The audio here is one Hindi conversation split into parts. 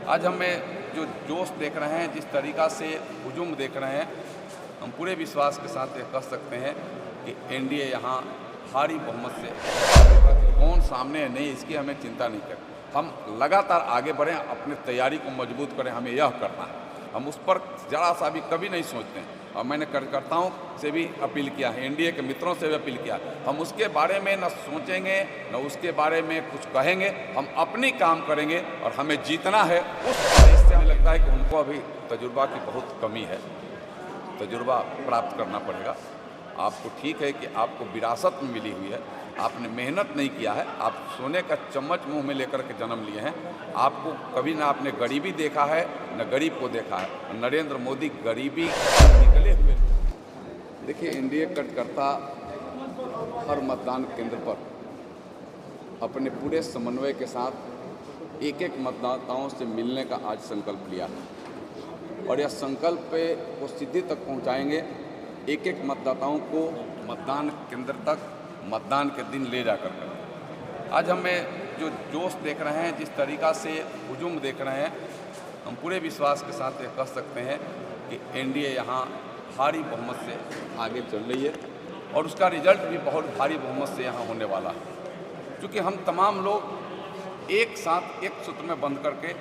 आज हमें जो जोश देख रहे हैं, जिस तरीक़ा से हुजूम देख रहे हैं, हम पूरे विश्वास के साथ ये कह सकते हैं कि एनडीए यहाँ भारी बहुमत से कौन सामने है नहीं, इसकी हमें चिंता नहीं करें। हम लगातार आगे बढ़ें, अपनी तैयारी को मजबूत करें, हमें यह करना है। हम उस पर ज़रा सा भी कभी नहीं सोचते हैं। और मैंने कार्यकर्ताओं से भी अपील किया है, एनडीए के मित्रों से भी अपील किया, हम उसके बारे में न सोचेंगे न उसके बारे में कुछ कहेंगे। हम अपनी काम करेंगे और हमें जीतना है। उस वजह से हमें लगता है कि उनको अभी तजुर्बा की बहुत कमी है, तजुर्बा प्राप्त करना पड़ेगा। आपको ठीक है कि आपको विरासत में मिली हुई है, आपने मेहनत नहीं किया है, आप सोने का चम्मच मुंह में लेकर के जन्म लिए हैं। आपको कभी ना आपने गरीबी देखा है न गरीब को देखा है। नरेंद्र मोदी गरीबी निकले हुए। देखिए, एनडीए कार्यकर्ता हर मतदान केंद्र पर अपने पूरे समन्वय के साथ एक एक मतदाताओं से मिलने का आज संकल्प लिया है और यह संकल्प पे वो सिद्धि तक पहुंचाएंगे। एक एक मतदाताओं को मतदान केंद्र तक मतदान के दिन ले जाकर कर। आज हमें जो जोश देख रहे हैं, जिस तरीक़ा से हुजूम देख रहे हैं, हम पूरे विश्वास के साथ ये कह सकते हैं कि एनडीए यहाँ भारी बहुमत से आगे चल रही है और उसका रिजल्ट भी बहुत भारी बहुमत से यहाँ होने वाला है। क्योंकि हम तमाम लोग एक साथ एक सूत्र में बंध करके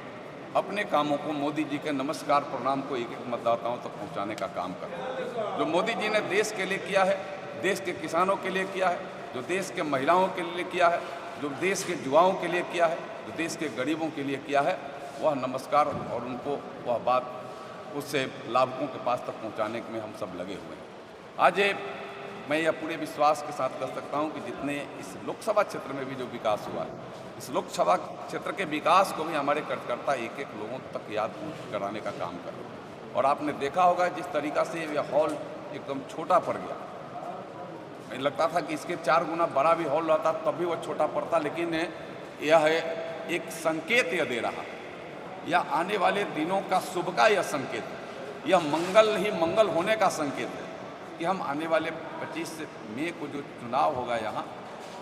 अपने कामों को, मोदी जी के नमस्कार प्रणाम को एक एक मतदाताओं तक पहुँचाने का काम कर रहे हैं। जो मोदी जी ने देश के लिए किया है, देश के किसानों के लिए किया है, जो देश के महिलाओं के लिए किया है, जो देश के युवाओं के लिए किया है, जो देश के गरीबों के लिए किया है, वह नमस्कार और उनको वह बात उससे लाभुकों के पास तक पहुंचाने में हम सब लगे हुए हैं। आज मैं यह पूरे विश्वास के साथ कह सकता हूं कि जितने इस लोकसभा क्षेत्र में भी जो विकास हुआ है, इस लोकसभा क्षेत्र के विकास को भी हमारे कार्यकर्ता एक एक लोगों तक याद कराने का काम कर रहे हैं। और आपने देखा होगा जिस तरीक़ा से यह हॉल एकदम छोटा पड़ गया। मुझे लगता था कि इसके 4 गुना बड़ा भी हॉल रहता तब भी वह छोटा पड़ता, लेकिन यह एक संकेत यह दे रहा, यह आने वाले दिनों का शुभ का यह संकेत है, यह मंगल ही मंगल होने का संकेत है कि हम आने वाले 25 मई को जो चुनाव होगा यहाँ,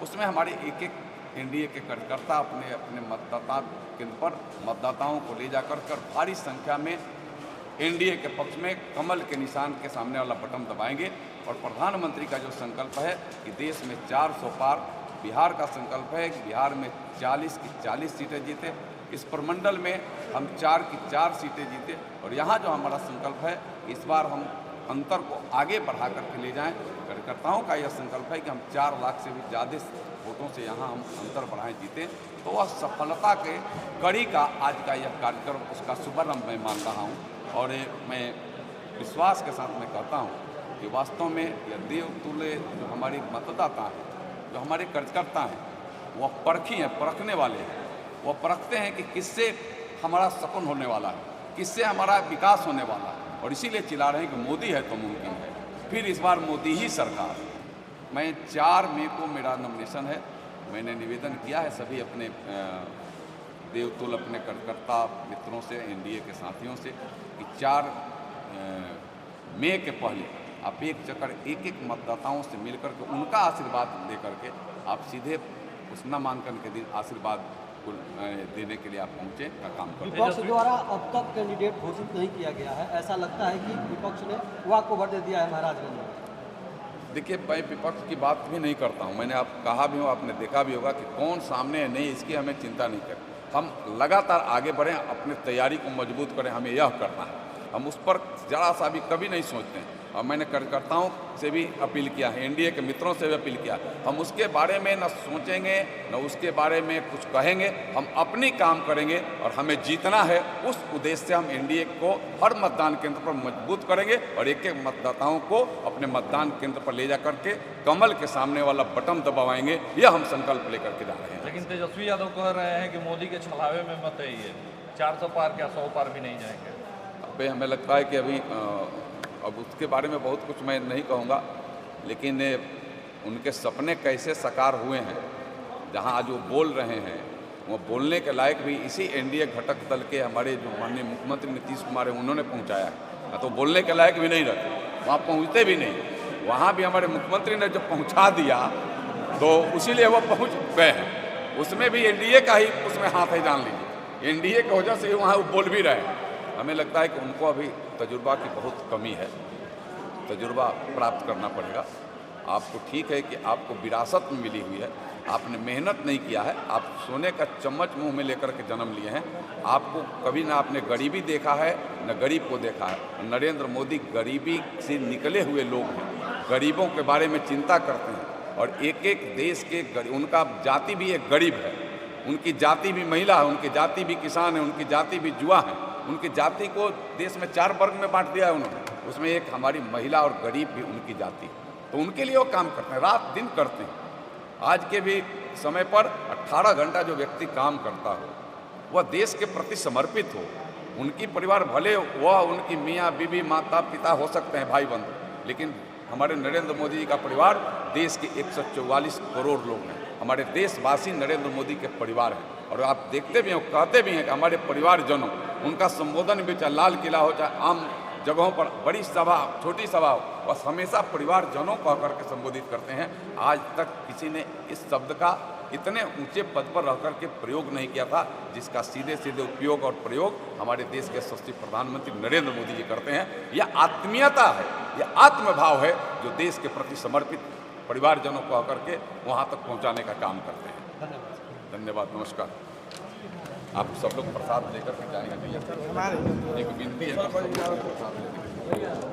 उसमें हमारे एक एक एनडीए के कार्यकर्ता अपने अपने मतदाता केंद्र पर मतदाताओं को ले जाकर भारी संख्या में एनडीए के पक्ष में कमल के निशान के सामने वाला बटन दबाएंगे। और प्रधानमंत्री का जो संकल्प है कि देश में 400 पार, बिहार का संकल्प है कि बिहार में 40 की 40 सीटें जीते, इस प्रमंडल में हम 4 की 4 सीटें जीते। और यहाँ जो हमारा संकल्प है, इस बार हम अंतर को आगे बढ़ा करके ले जाएं। कार्यकर्ताओं का यह संकल्प है कि हम 4 लाख से भी ज़्यादा वोटों से यहाँ हम अंतर बढ़ाएं, जीतें। तो वह सफलता के कड़ी का आज का यह कार्यक्रम, उसका शुभारंभ मैं मान रहा हूँ। और मैं विश्वास के साथ मैं कहता हूँ कि वास्तव में यह देवतुल्य जो हमारे मतदाता हैं, जो हमारे कार्यकर्ता हैं, वह परखी हैं, परखने वाले हैं। वह परखते हैं कि किससे हमारा सपन होने वाला है, किससे हमारा विकास होने वाला है। और इसीलिए चिल्ला रहे हैं कि मोदी है तो मुमकिन है, फिर इस बार मोदी ही सरकार। मैं 4 मई को मेरा नॉमिनेशन है। मैंने निवेदन किया है सभी अपने देवतुल्य अपने कार्यकर्ता मित्रों से, एनडीए के साथियों से कि 4 मई के पहले आप एक चक्कर एक एक मतदाताओं से मिलकर के उनका आशीर्वाद लेकर के आप सीधे उस नामांकन के दिन आशीर्वाद को देने के लिए आप पहुँचे का काम करें। विपक्ष द्वारा अब तक कैंडिडेट घोषित नहीं किया गया है, ऐसा लगता है कि विपक्ष ने वाक ओवर दे दिया है महाराजगंज में। देखिए, मैं विपक्ष की बात भी नहीं करता हूँ। मैंने आप कहा भी हो, आपने देखा भी होगा कि कौन सामने है नहीं, इसकी हमें चिंता नहीं करें। हम लगातार आगे बढ़ें, अपनी तैयारी को मजबूत करें, हमें यह करना है। हम उस पर ज़रा सा भी कभी नहीं सोचते हैं। और मैंने कार्यकर्ताओं से भी अपील किया है, एनडीए के मित्रों से भी अपील किया, हम उसके बारे में न सोचेंगे न उसके बारे में कुछ कहेंगे। हम अपनी काम करेंगे और हमें जीतना है। उस उद्देश्य से हम एनडीए को हर मतदान केंद्र पर मजबूत करेंगे और एक एक मतदाताओं को अपने मतदान केंद्र पर ले जाकर के कमल के सामने वाला बटन दबाएंगे। यह हम संकल्प लेकर के जा रहे हैं। लेकिन तेजस्वी यादव कह रहे हैं कि मोदी के छलावे में मत आइए, 400 पार क्या 100 पार भी नहीं जाएंगे। अब हमें लगता है कि अभी अब उसके बारे में बहुत कुछ मैं नहीं कहूँगा, लेकिन उनके सपने कैसे साकार हुए हैं, जहाँ आज वो बोल रहे हैं, वो बोलने के लायक भी इसी एनडीए घटक दल के हमारे जो माननीय मुख्यमंत्री नीतीश कुमार हैं, उन्होंने पहुँचाया है। तो बोलने के लायक भी नहीं रहते, वहाँ पहुँचते भी नहीं। वहाँ भी हमारे मुख्यमंत्री ने जब पहुँचा दिया तो उसीलिए वो पहुँच गए हैं। उसमें भी एनडीए का ही उसमें हाथ है, जान लीजिए। एनडीए की वजह से वहाँ वो बोल भी रहे हैं। हमें लगता है कि उनको अभी तजुर्बा की बहुत कमी है, तजुर्बा प्राप्त करना पड़ेगा। आपको ठीक है कि आपको विरासत में मिली हुई है, आपने मेहनत नहीं किया है, आप सोने का चम्मच मुंह में लेकर के जन्म लिए हैं। आपको कभी ना आपने गरीबी देखा है न गरीब को देखा है। नरेंद्र मोदी गरीबी से निकले हुए लोग हैं, गरीबों के बारे में चिंता करते हैं और एक एक देश के उनका जाति भी एक गरीब है, उनकी जाति भी महिला है, उनकी जाति भी किसान है, उनकी जाति भी जुआ है। उनकी जाति को देश में 4 वर्ग में बांट दिया है उन्होंने, उसमें एक हमारी महिला और गरीब भी उनकी जाति है। तो उनके लिए वो काम करते हैं, रात दिन करते हैं। आज के भी समय पर 18 घंटा जो व्यक्ति काम करता हो वह देश के प्रति समर्पित हो। उनकी परिवार भले वह उनकी मियाँ बीवी माता पिता हो सकते हैं, भाई बंधु, लेकिन हमारे नरेंद्र मोदी जी का परिवार देश के 144 करोड़ लोग हैं। हमारे देशवासी नरेंद्र मोदी के परिवार हैं। और आप देखते भी हैं, कहते भी हैं कि हमारे परिवारजनों, उनका संबोधन भी चाहे लाल किला हो चाहे आम जगहों पर बड़ी सभा छोटी सभा हो, बस हमेशा परिवारजनों कह करके संबोधित करते हैं। आज तक किसी ने इस शब्द का इतने ऊंचे पद पर रह करके प्रयोग नहीं किया था, जिसका सीधे सीधे उपयोग और प्रयोग हमारे देश के यशस्वी प्रधानमंत्री नरेंद्र मोदी जी करते हैं। यह आत्मीयता है, यह आत्मभाव है जो देश के प्रति समर्पित परिवारजनों को कह करके वहाँ तक पहुँचाने का काम करते हैं। धन्यवाद, नमस्कार। आप सब लोग प्रसाद लेकर के जाएंगे भैया, एक विनती है, सब लोग प्रसाद लेकर